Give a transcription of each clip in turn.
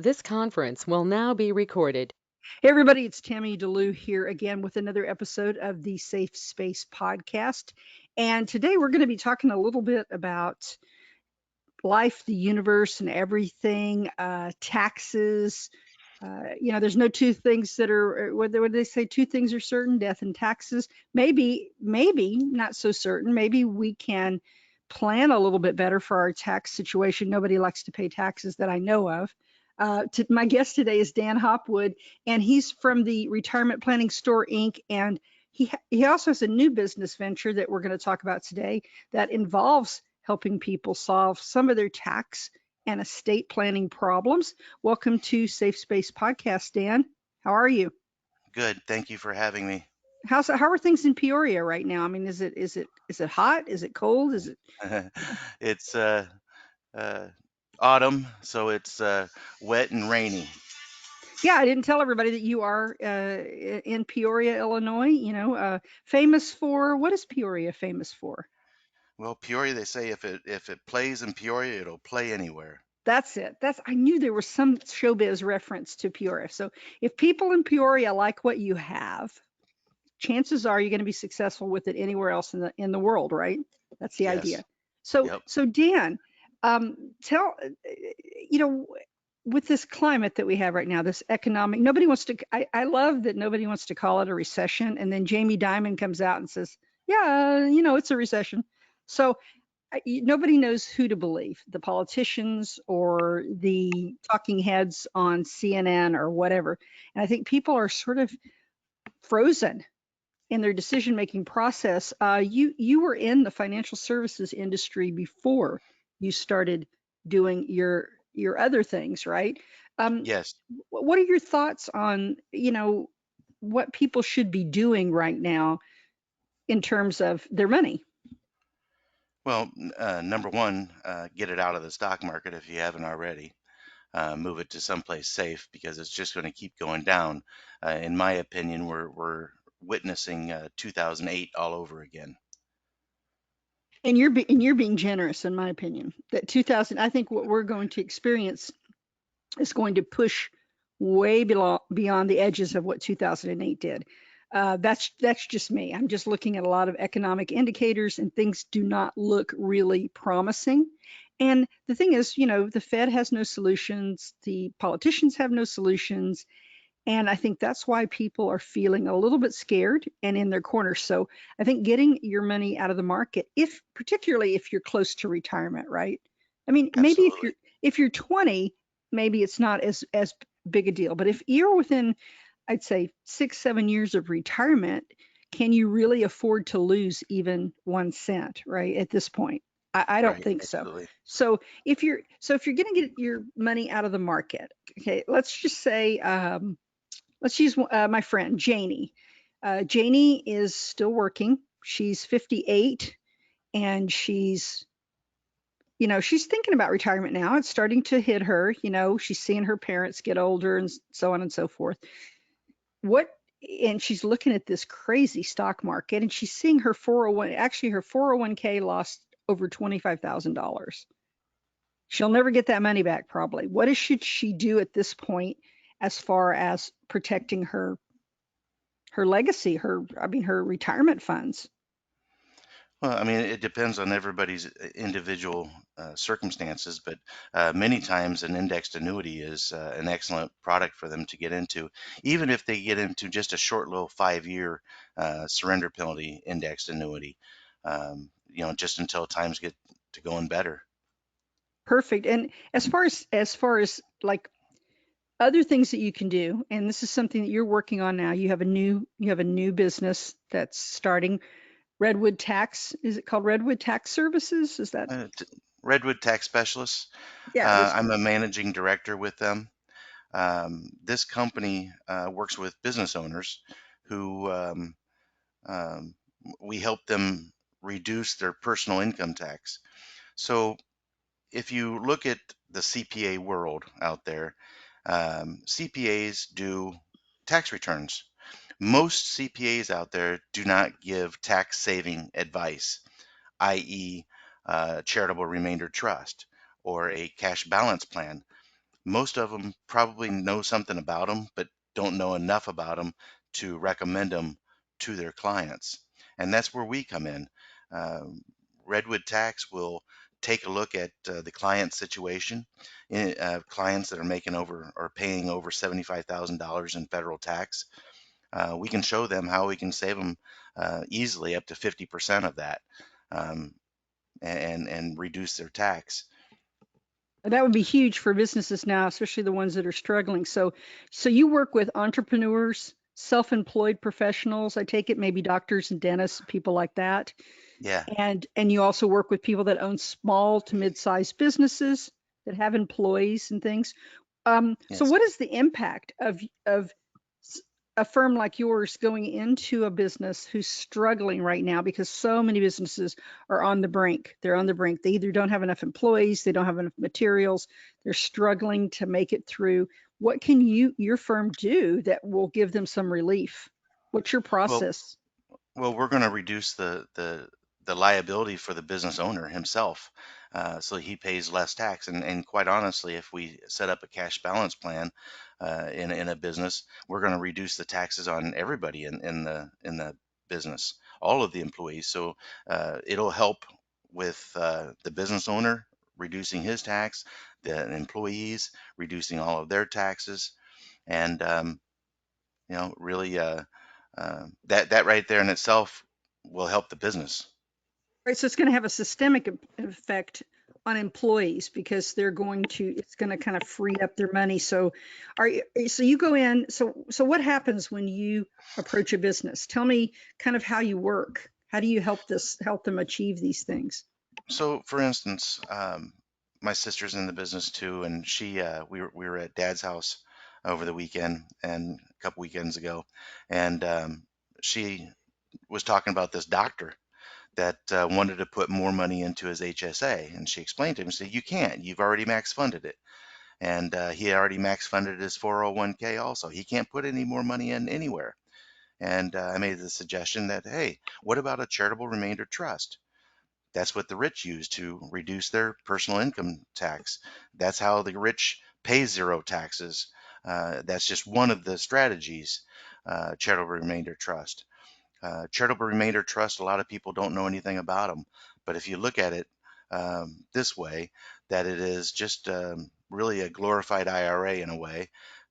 This conference will now be recorded. Hey, everybody, it's Tammy D here again with another episode of the Safe Space Podcast. And today we're going to be talking a little bit about life, the universe, and everything, taxes. There's no two things that are, what do they say? Two things are certain, death and taxes. Maybe not so certain. Maybe we can plan a little bit better for our tax situation. Nobody likes to pay taxes that I know of. My guest today is Dan Hopwood, and he's from the Retirement Planning Store Inc. And he also has a new business venture that we're going to talk about today that involves helping people solve some of their tax and estate planning problems. Welcome to Safe Space Podcast, Dan. How are you? Good. Thank you for having me. How are things in Peoria right now? I mean, is it hot? Is it cold? Is it It's uh, autumn, so it's wet and rainy. Yeah, I didn't tell everybody that you are in Peoria, Illinois. Famous for what is Peoria famous for? Well, Peoria, they say if it plays in Peoria, it'll play anywhere. That's it. I knew there was some showbiz reference to Peoria. So if people in Peoria like what you have, chances are you're going to be successful with it anywhere else in the world, right? That's the Yes. idea. So Yep. so Dan, tell you know with this climate that we have right now, this economic, nobody wants to. I love that nobody wants to call it a recession, and then Jamie Dimon comes out and says, "Yeah, it's a recession." So nobody knows who to believe, the politicians or the talking heads on CNN or whatever. And I think people are sort of frozen in their decision making process. You were in the financial services industry before you started doing your other things, right? Um, Yes. what are your thoughts on what people should be doing right now in terms of their money? Well, number one, get it out of the stock market if you haven't already. Move it to someplace safe because it's just going to keep going down. In my opinion, we're witnessing 2008 all over again. And you're being generous, in my opinion. That 2000, I think what we're going to experience is going to push way beyond the edges of what 2008 did. That's just me. I'm just looking at a lot of economic indicators, and things do not look really promising. And the thing is, the Fed has no solutions, the politicians have no solutions, and I think that's why people are feeling a little bit scared and in their corner. So I think getting your money out of the market, particularly if you're close to retirement, right? I mean, maybe Absolutely. if you're 20, maybe it's not as big a deal. But if you're within, I'd say 6, 7 years of retirement, can you really afford to lose even 1 cent, right? At this point, I don't Right. think so. Absolutely. So if you're going to get your money out of the market, okay, let's just say let's use my friend Janie. Janie is still working. She's 58 and she's thinking about retirement now. It's starting to hit her. She's seeing her parents get older and so on and so forth. What and she's looking at this crazy stock market and she's seeing her 401, actually her 401k lost over $25,000. She'll never get that money back probably. Should she do at this point as far as protecting her legacy, her retirement funds? Well, I mean, it depends on everybody's individual circumstances, but many times an indexed annuity is an excellent product for them to get into, even if they get into just a short little 5-year surrender penalty indexed annuity, just until times get to going better. Perfect. And as far as like other things that you can do, and this is something that you're working on now. You have a new business that's starting. Redwood Tax, is it called Redwood Tax Services? Is that? Uh, t- Redwood Tax Specialists, Yeah, this. I'm a managing director with them. This company works with business owners who um, we help them reduce their personal income tax. So if you look at the CPA world out there, CPAs do tax returns. Most CPAs out there do not give tax saving advice, i.e., charitable remainder trust or a cash balance plan. Most of them probably know something about them, but don't know enough about them to recommend them to their clients. And that's where we come in. Um, Redwood Tax will take a look at the client situation. Clients that are making over or paying over $75,000 in federal tax, we can show them how we can save them easily up to 50% of that, um, and reduce their tax. That would be huge for businesses now, especially the ones that are struggling. So you work with entrepreneurs, self-employed professionals, I take it, maybe doctors and dentists, people like that. Yeah, And you also work with people that own small to mid-sized businesses that have employees and things. So yes. what is the impact of s- a firm like yours going into a business who's struggling right now because so many businesses are on the brink. They're on the brink. They either don't have enough employees, they don't have enough materials, they're struggling to make it through. What can your firm do that will give them some relief? What's your Well, process? Well, we're going to reduce the liability for the business owner himself, so he pays less tax. And quite honestly, if we set up a cash balance plan in a business, we're going to reduce the taxes on everybody in the business, all of the employees. So it'll help with the business owner reducing his tax, the employees reducing all of their taxes, and really, that right there in itself will help the business. Right, so it's going to have a systemic effect on employees because it's going to kind of free up their money. So you go in, so what happens when you approach a business? Tell me kind of how you work. How do you help them achieve these things? So, for instance, my sister's in the business too, and we were at Dad's house over the weekend and a couple weekends ago, and she was talking about this doctor that wanted to put more money into his HSA, and she explained to him, she said, "You can't. You've already max funded it." And he already max funded his 401k also. He can't put any more money in anywhere. And I made the suggestion that, hey, what about a charitable remainder trust? That's what the rich use to reduce their personal income tax. That's how the rich pay zero taxes. That's just one of the strategies, charitable remainder trust. Charitable remainder trust, a lot of people don't know anything about them. But if you look at it this way, that it is just really a glorified IRA in a way,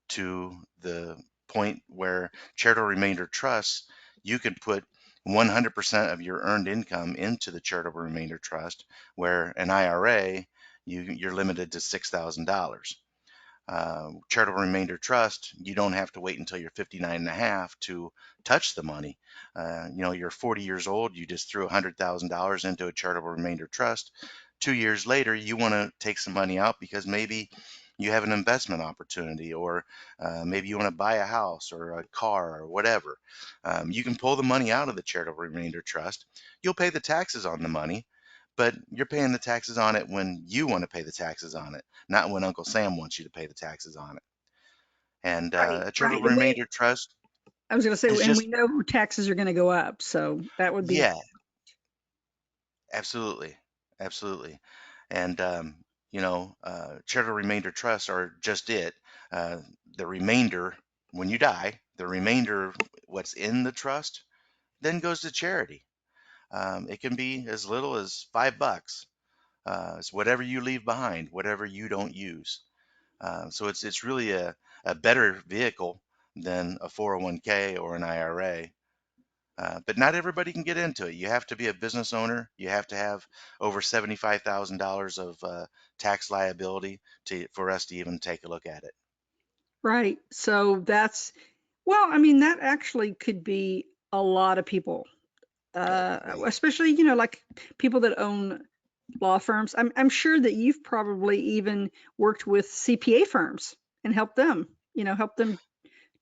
to the point where charitable remainder trusts, you can put 100% of your earned income into the charitable remainder trust, where an IRA, you're limited to $6,000. Charitable remainder trust, you don't have to wait until you're 59 and a half to touch the money. You're 40 years old, you just threw $100,000 into a charitable remainder trust. 2 years later, you want to take some money out because maybe you have an investment opportunity, or maybe you want to buy a house or a car or whatever. You can pull the money out of the charitable remainder trust. You'll pay the taxes on the money, but you're paying the taxes on it when you want to pay the taxes on it, not when Uncle Sam wants you to pay the taxes on it. And Right, a charitable right. And remainder trust I was going to say, is and we just, know taxes are going to go up, so that would be yeah, absolutely, absolutely. And charitable remainder trusts are just it. Uh, the remainder, when you die, the remainder, what's in the trust, then goes to charity. It can be as little as $5. It's whatever you leave behind, whatever you don't use. So it's really a better vehicle than a 401k or an IRA. But not everybody can get into it. You have to be a business owner. You have to have over $75,000 of tax liability for us to even take a look at it. right. Well, I mean, that actually could be a lot of people, especially, like people that own law firms. I'm sure that you've probably even worked with CPA firms and help them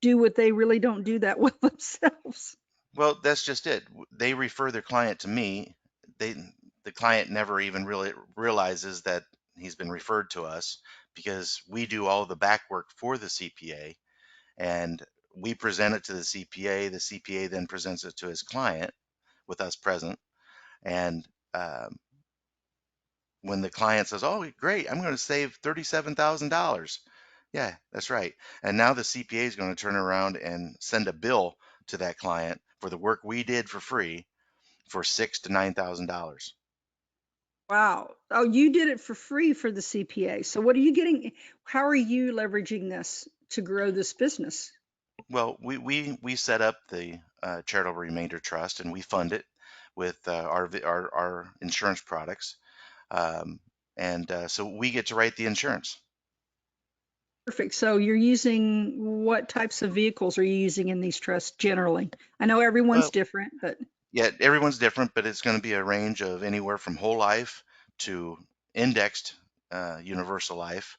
do what they really don't do that well themselves. Well, that's just it. They refer their client to me. They, the client never even really realizes that he's been referred to us, because we do all the back work for the CPA, and we present it to the CPA. The CPA then presents it to his client with us present. And when the client says, "Oh, great, I'm going to save $37,000," Yeah, that's right. And now the CPA is going to turn around and send a bill to that client for the work we did for free for $6,000 to $9,000. Wow. Oh, you did it for free for the CPA. So what are you getting? How are you leveraging this to grow this business? Well, we set up the charitable remainder trust and we fund it with our insurance products, um, and so we get to write the insurance. Perfect. So you're using what types of vehicles are you using in these trusts generally? I know everyone's Well, different, but yeah, everyone's different, but it's going to be a range of anywhere from whole life to indexed universal life,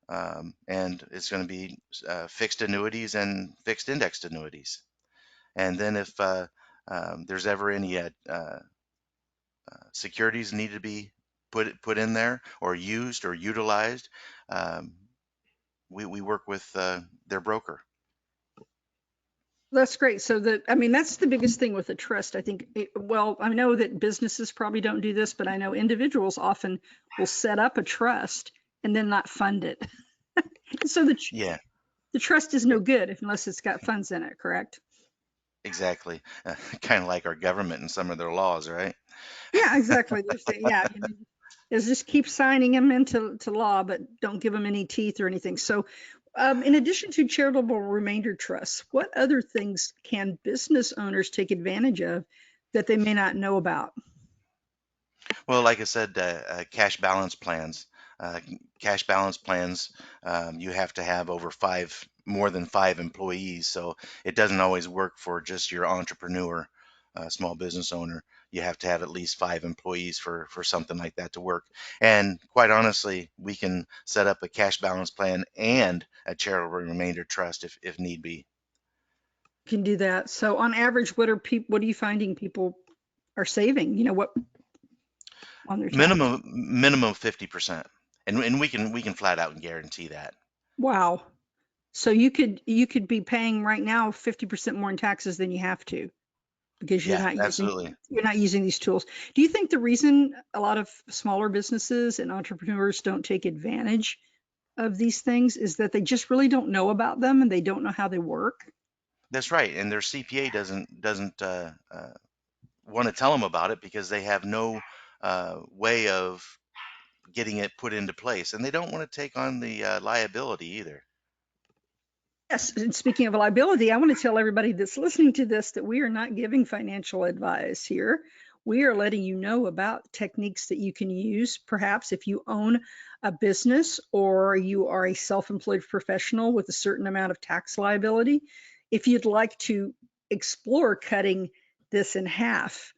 and it's going to be fixed annuities and fixed indexed annuities. And then if there's ever any securities need to be put in there or used or utilized, um, we work with their broker. that's great. So that, I mean, that's the biggest thing with a trust. I think, well, I know that businesses probably don't do this, but I know individuals often will set up a trust and then not fund it. So Yeah, the trust is no good unless it's got funds in it, correct? exactly. Kind of like our government and some of their laws, right? Yeah, exactly. They're saying, yeah, you know, is just keep signing them into law, but don't give them any teeth or anything. So, in addition to charitable remainder trusts, what other things can business owners take advantage of that they may not know about? Well, like I said, cash balance plans. Cash balance plans, you have to have more than five employees. So it doesn't always work for just your entrepreneur, small business owner. You have to have at least five employees for something like that to work. And quite honestly, we can set up a cash balance plan and a charitable remainder trust if need be. You can do that. So, on average, what are you finding people are saving? You know, what on their tax? Minimum 50%. And we can flat out and guarantee that. Wow. So you could be paying right now 50% more in taxes than you have to, because Yeah, absolutely. you're not using these tools. Do you think the reason a lot of smaller businesses and entrepreneurs don't take advantage of these things is that they just really don't know about them and they don't know how they work? That's right, and their CPA doesn't want to tell them about it because they have no way of getting it put into place, and they don't want to take on the liability either. Yes, and speaking of liability, I want to tell everybody that's listening to this that we are not giving financial advice here. We are letting you know about techniques that you can use, perhaps if you own a business or you are a self-employed professional with a certain amount of tax liability. If you'd like to explore cutting this in half,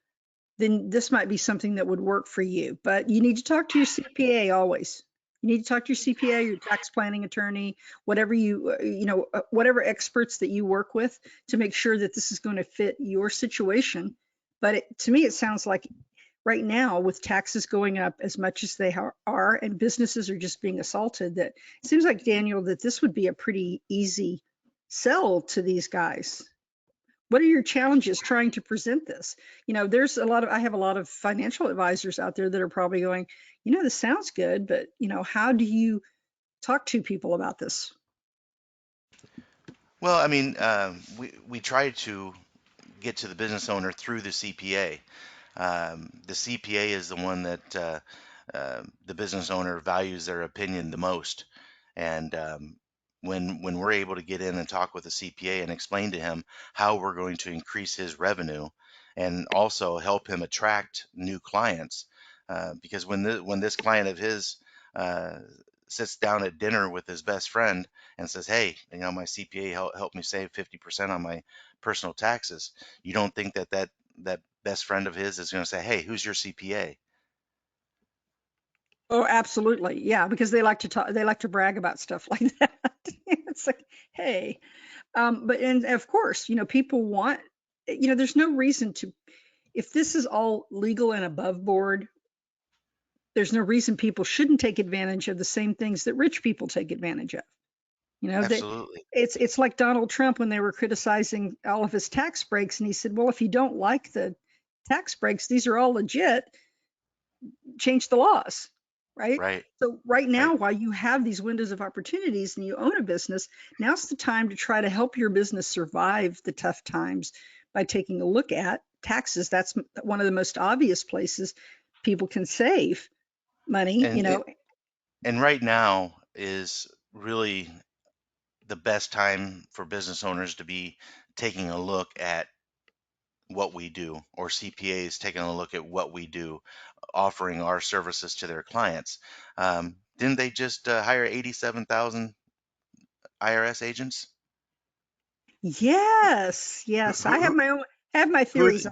then this might be something that would work for you. But you need to talk to your CPA always. You need to talk to your CPA, your tax planning attorney, whatever whatever experts that you work with to make sure that this is going to fit your situation. But to me, it sounds like right now, with taxes going up as much as they are, and businesses are just being assaulted, that it seems like, Daniel, that this would be a pretty easy sell to these guys. What are your challenges trying to present this? You know, I have a lot of financial advisors out there that are probably going, this sounds good, but how do you talk to people about this? Well, I mean, we try to get to the business owner through the CPA. The CPA is the one that the business owner values their opinion the most. And when we're able to get in and talk with the CPA and explain to him how we're going to increase his revenue and also help him attract new clients, because when this client of his uh, sits down at dinner with his best friend and says, "Hey, my CPA helped me save 50% on my personal taxes," you don't think that best friend of his is going to say, "Hey, who's your CPA?" Oh, absolutely. Yeah, because they like to talk, they like to brag about stuff like that. It's like, hey, but and of course, people want, there's no reason to, if this is all legal and above board, there's no reason people shouldn't take advantage of the same things that rich people take advantage of. That Absolutely. it's like Donald Trump when they were criticizing all of his tax breaks, and he said, "Well, if you don't like the tax breaks, these are all legit. Change the laws." right? Right. So right Right. now, while you have these windows of opportunities and you own a business, now's the time to try to help your business survive the tough times by taking a look at taxes. That's one of the most obvious places people can save money, And it, and right now is really the best time for business owners to be taking a look at what we do, or CPAs taking a look at what we do, offering our services to their clients. Didn't they just hire 87,000 IRS agents? Yes, Who, yes. I who, have my who, are theories they, on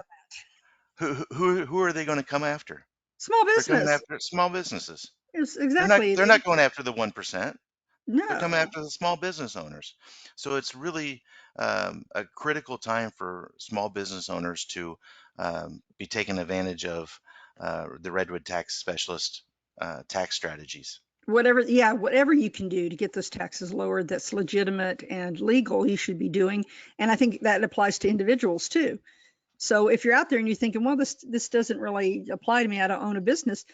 who are they going to come after? small They're coming business. after small businesses. It's They're not exactly. they're not going after the 1%. They're coming No. after the small business owners. So it's really a critical time for small business owners to be taking advantage of the Redwood tax specialist tax strategies. Whatever, yeah, whatever you can do to get those taxes lowered that's legitimate and legal, you should be doing. And I think that applies to individuals too. So if you're out there and you're thinking, well, this doesn't really apply to me, I don't own a business,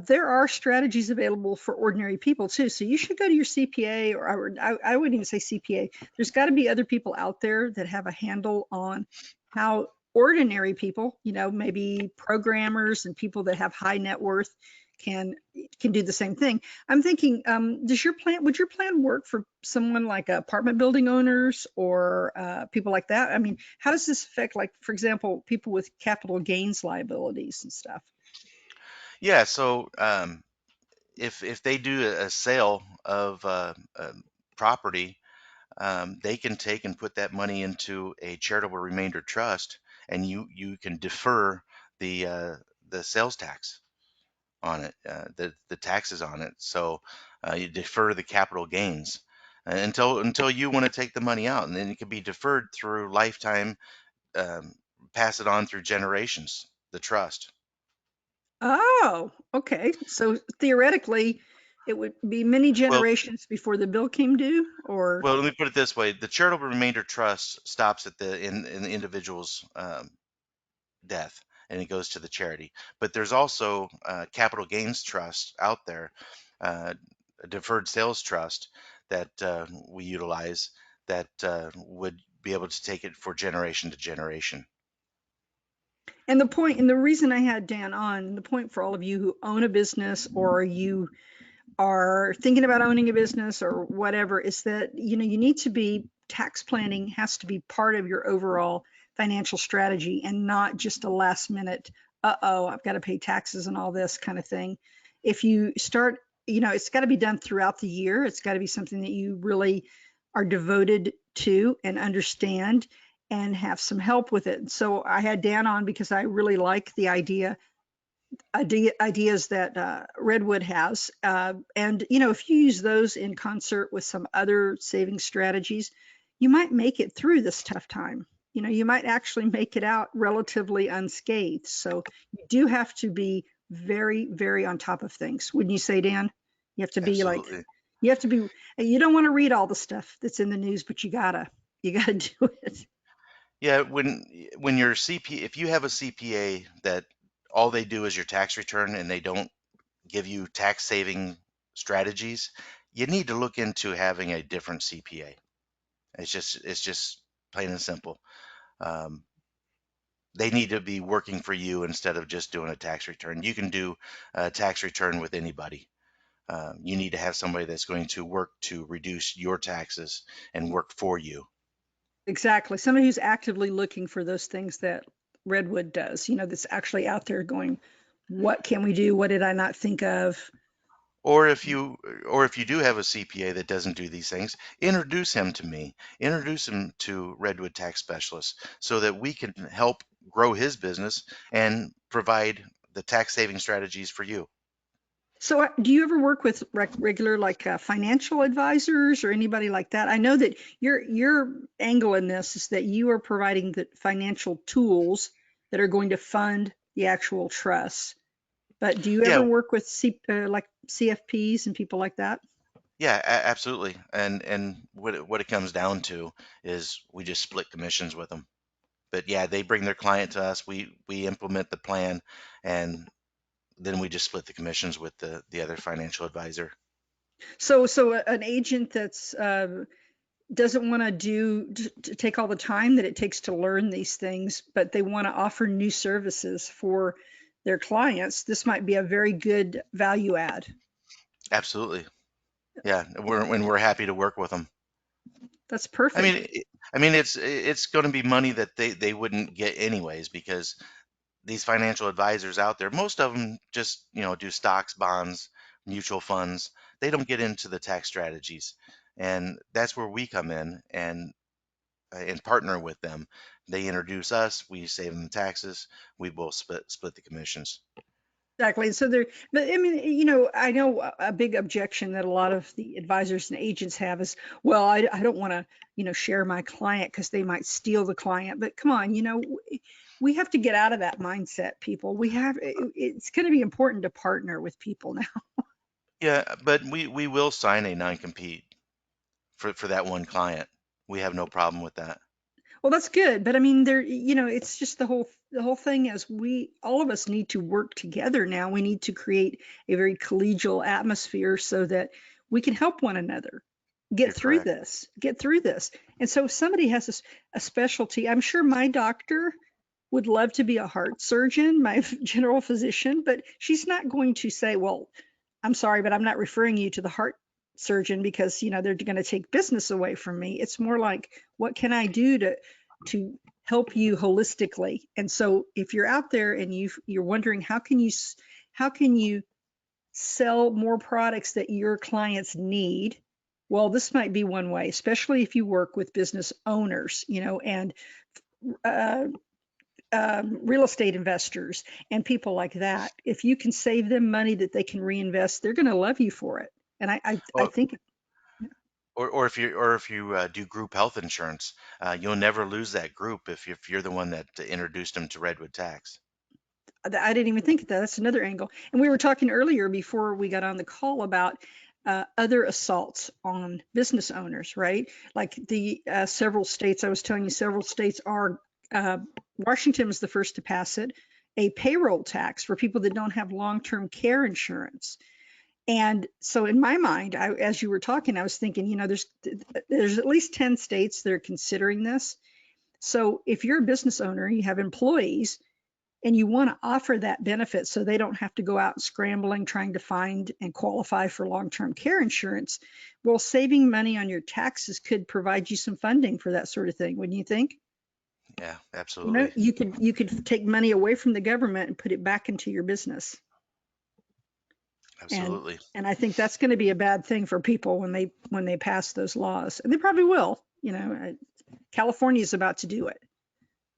there are strategies available for ordinary people too. So you should go to your CPA, or I wouldn't even say CPA. There's got to be other people out there that have a handle on how ordinary people, maybe programmers and people that have high net worth can can do the same thing. I'm thinking, would your plan work for someone like apartment building owners or people like that? I mean, how does this affect, like, for example, people with capital gains liabilities and stuff? Yeah, so if they do a sale of property, they can take and put that money into a charitable remainder trust, and you can defer the uh, the sales tax on it, the taxes on it. So you defer the capital gains until you want to take the money out, and then it can be deferred through lifetime, um, pass it on through generations, the trust. Oh, okay. So theoretically, it would be many Well, generations before the bill came due, or well, let me put it this way: the charitable remainder trust stops at in the individual's death, and it goes to the charity. But there's also capital gains trust out there, a deferred sales trust that we utilize that would be able to take it for generation to generation. and the point, and the reason I had Dan on, the point for all of you who own a business or you are thinking about owning a business or whatever, is that you need to be, tax planning has to be part of your overall financial strategy and not just a last minute, uh-oh, I've got to pay taxes and all this kind of thing. If you start, it's got to be done throughout the year. It's got to be something that you really are devoted to and understand and have some help with it. So I had Dan on because I really like the ideas that Redwood has. And, if you use those in concert with some other saving strategies, you might make it through this tough time. You might actually make it out relatively unscathed. So you do have to be very, very on top of things. Wouldn't you say, Dan? You have to be like, Absolutely. you have to be, you don't want to read all the stuff that's in the news, but you gotta do it. Yeah, when your CP, if you have a CPA that all they do is your tax return and they don't give you tax saving strategies, you need to look into having a different CPA. It's just plain and simple. Um, they need to be working for you instead of just doing a tax return. You can do a tax return with anybody. You need to have somebody that's going to work to reduce your taxes and work for you. Exactly. Somebody who's actively looking for those things that Redwood does, that's actually out there going, what can we do? What did I not think of? Or if you do have a CPA that doesn't do these things, introduce him to me. Introduce him to Redwood Tax Specialists so that we can help grow his business and provide the tax saving strategies for you. So, do you ever work with regular, like, financial advisors or anybody like that? I know that your angle in this is that you are providing the financial tools that are going to fund the actual trust. But do you ever Yeah, work with like CFPs and people like that? yeah, absolutely. And what it comes down to is we just split commissions with them. But yeah, they bring their client to us. We implement the plan, and then we just split the commissions with the other financial advisor. So an agent that's doesn't want to to take all the time that it takes to learn these things, but they want to offer new services for their clients, this might be a very good value add. Absolutely. Yeah, we're happy to work with them. That's I mean, perfect. it's going to be money that they wouldn't get anyways, because these financial advisors out there, most of them just, do stocks, bonds, mutual funds. They don't get into the tax strategies. And that's where we come in and partner with them. They introduce us, we save them taxes, we both split the commissions. Exactly. So there, but I mean, I know a big objection that a lot of the advisors and agents have is, well, I don't want to, share my client because they might steal the client. But come on, we have to get out of that mindset, people. It's going to be important to partner with people now. Yeah, but we will sign a non-compete for that one client. We have no problem with that. Well, that's good, but I mean, it's just the whole thing is all of us need to work together now. We need to create a very collegial atmosphere so that we can help one another You're correct. get through this. And so if somebody has a specialty, I'm sure my doctor would love to be a heart surgeon, my general physician, but she's not going to say, well, I'm sorry, but I'm not referring you to the heart surgeon because, they're going to take business away from me. It's more like, what can I do to help you holistically? And so if you're out there and you're wondering how can you sell more products that your clients need, well, this might be one way, especially if you work with business owners, and uh, real estate investors and people like that. If you can save them money that they can reinvest, they're going to love you for it. And I Well, think or if you do group health insurance, you'll never lose that group if you're the one that introduced them to Redwood Tax. I didn't even think of that. That's another angle. And we were talking earlier before we got on the call about other assaults on business owners, right? Like the several states, I was telling you, several states are, uh, Washington was the first to pass it, a payroll tax for people that don't have long-term care insurance. And so in my mind, as you were talking, I was thinking, there's at least 10 states that are considering this. So if you're a business owner, you have employees, and you want to offer that benefit so they don't have to go out scrambling trying to find and qualify for long-term care insurance, well, saving money on your taxes could provide you some funding for that sort of thing, wouldn't you think? Yeah, absolutely. You could take money away from the government and put it back into your business. and Absolutely. and I think that's going to be a bad thing for people when they pass those laws, and they probably will. California is about to do it. Yeah.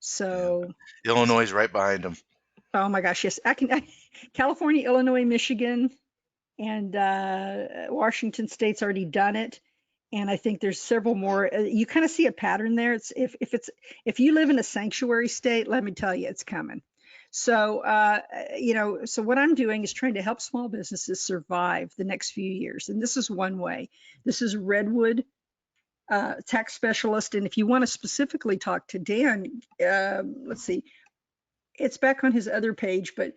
So, Illinois is right behind them. oh my gosh, yes, California, Illinois, Michigan, and Washington State's already done it. And I think there's several more. You kind of see a pattern there. It's if you live in a sanctuary state, let me tell you, it's coming. So so what I'm doing is trying to help small businesses survive the next few years, and this is one way. This is Redwood tax specialist, and if you want to specifically talk to Dan, let's see, it's back on his other page, but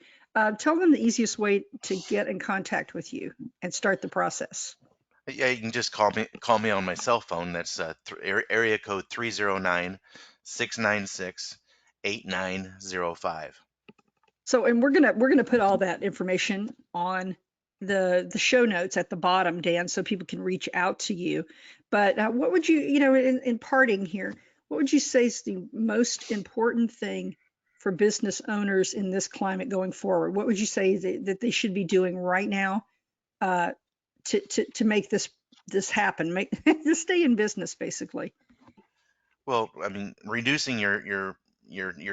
tell them the easiest way to get in contact with you and start the process. Yeah, you can just call me on my cell phone. That's area code 309-696-8905. So, and we're gonna put all that information on the show notes at the bottom, Dan, so people can reach out to you. But what would in parting here, what would you say is the most important thing for business owners in this climate going forward? What would you say that they should be doing right now uh, to make this happen, make to stay in business, basically? Well, I mean, reducing your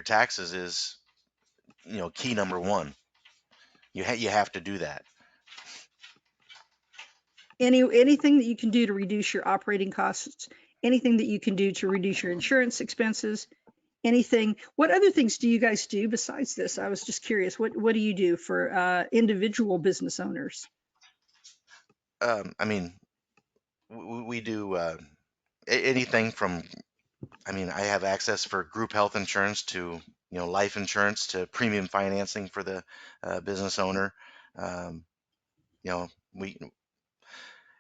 taxes is, key number one. You have to do that. Anything that you can do to reduce your operating costs, anything that you can do to reduce your insurance expenses, anything. What other things do you guys do besides this? I was just curious. What do you do for individual business owners? I mean, we do anything from. I mean, I have access for group health insurance to life insurance to premium financing for the business owner. Um, you know, we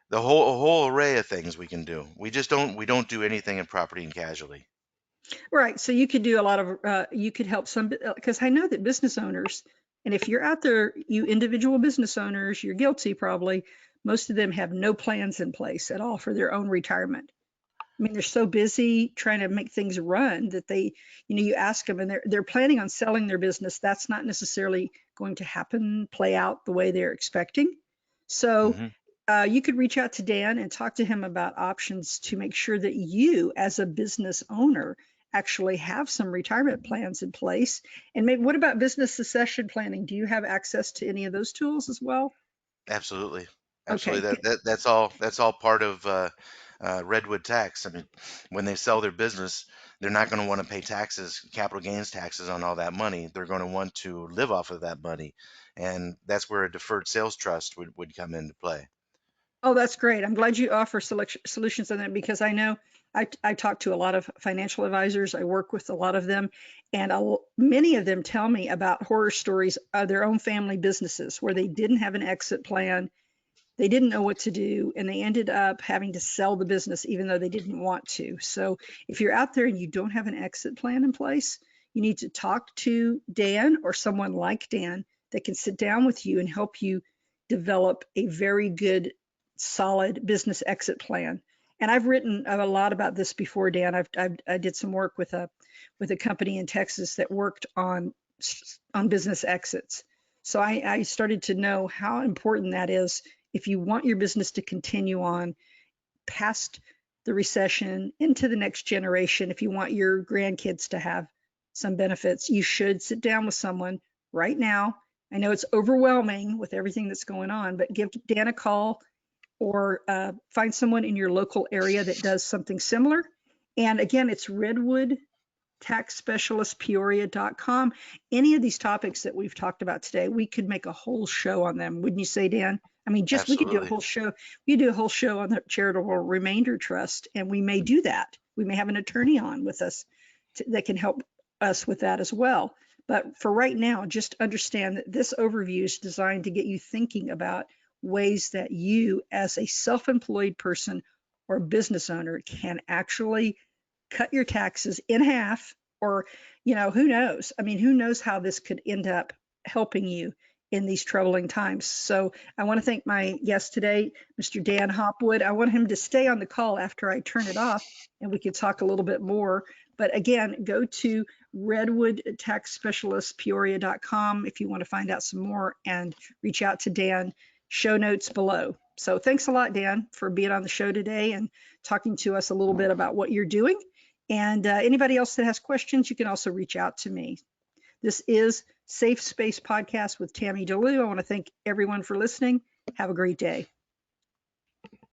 the whole array of things we can do. We don't do anything in property and casualty. Right. So you could do a lot of, you could help some, because I know that business owners, and if you're out there, you individual business owners, you're guilty probably. Most of them have no plans in place at all for their own retirement. I mean, they're so busy trying to make things run that they, you ask them and they're planning on selling their business. That's not necessarily going to happen, play out the way they're expecting. So Hmm. you could reach out to Dan and talk to him about options to make sure that you, as a business owner, actually have some retirement plans in place. And maybe what about business succession planning? Do you have access to any of those tools as well? Absolutely, Okay. absolutely. That's all part of Redwood tax. I mean, when they sell their business, they're not going to want to pay taxes, capital gains taxes on all that money. They're going to want to live off of that money, and that's where a deferred sales trust would come into play. Oh, that's great. I'm glad you offer solutions on that because I know I talk to a lot of financial advisors. I work with a lot of them, and many of them tell me about horror stories of their own family businesses where they didn't have an exit plan, they didn't know what to do, and they ended up having to sell the business even though they didn't want to. So if you're out there and you don't have an exit plan in place, you need to talk to Dan or someone like Dan that can sit down with you and help you develop a very good, solid business exit plan. And I've written a lot about this before, Dan. I did some work with a company in Texas that worked on business exits. So I started to know how important that is if you want your business to continue on past the recession into the next generation. If you want your grandkids to have some benefits, you should sit down with someone right now. I know it's overwhelming with everything that's going on, but give Dan a call or find someone in your local area that does something similar. And again, it's Redwood Tax Specialist Peoria.com. Any of these topics that we've talked about today, we could make a whole show on them, wouldn't you say, Dan? I mean, just we could do a Absolutely. whole show. We could do a whole show on the charitable remainder trust, and we may do that. We may have an attorney on with us that can help us with that as well. But for right now, just understand that this overview is designed to get you thinking about ways that you, as a self-employed person or business owner, can actually cut your taxes in half, or who knows, I mean, who knows how this could end up helping you in these troubling times. So I want to thank my guest today, Mr. Dan Hopwood. I want him to stay on the call after I turn it off and we could talk a little bit more. But again, go to Redwood Tax Specialist Peoria.com if you want to find out some more, and reach out to Dan. Show notes below. So thanks a lot, Dan, for being on the show today and talking to us a little bit about what you're doing. And anybody else that has questions, you can also reach out to me. This is Safe Space Podcast with Tammy D. I want to thank everyone for listening. Have a great day.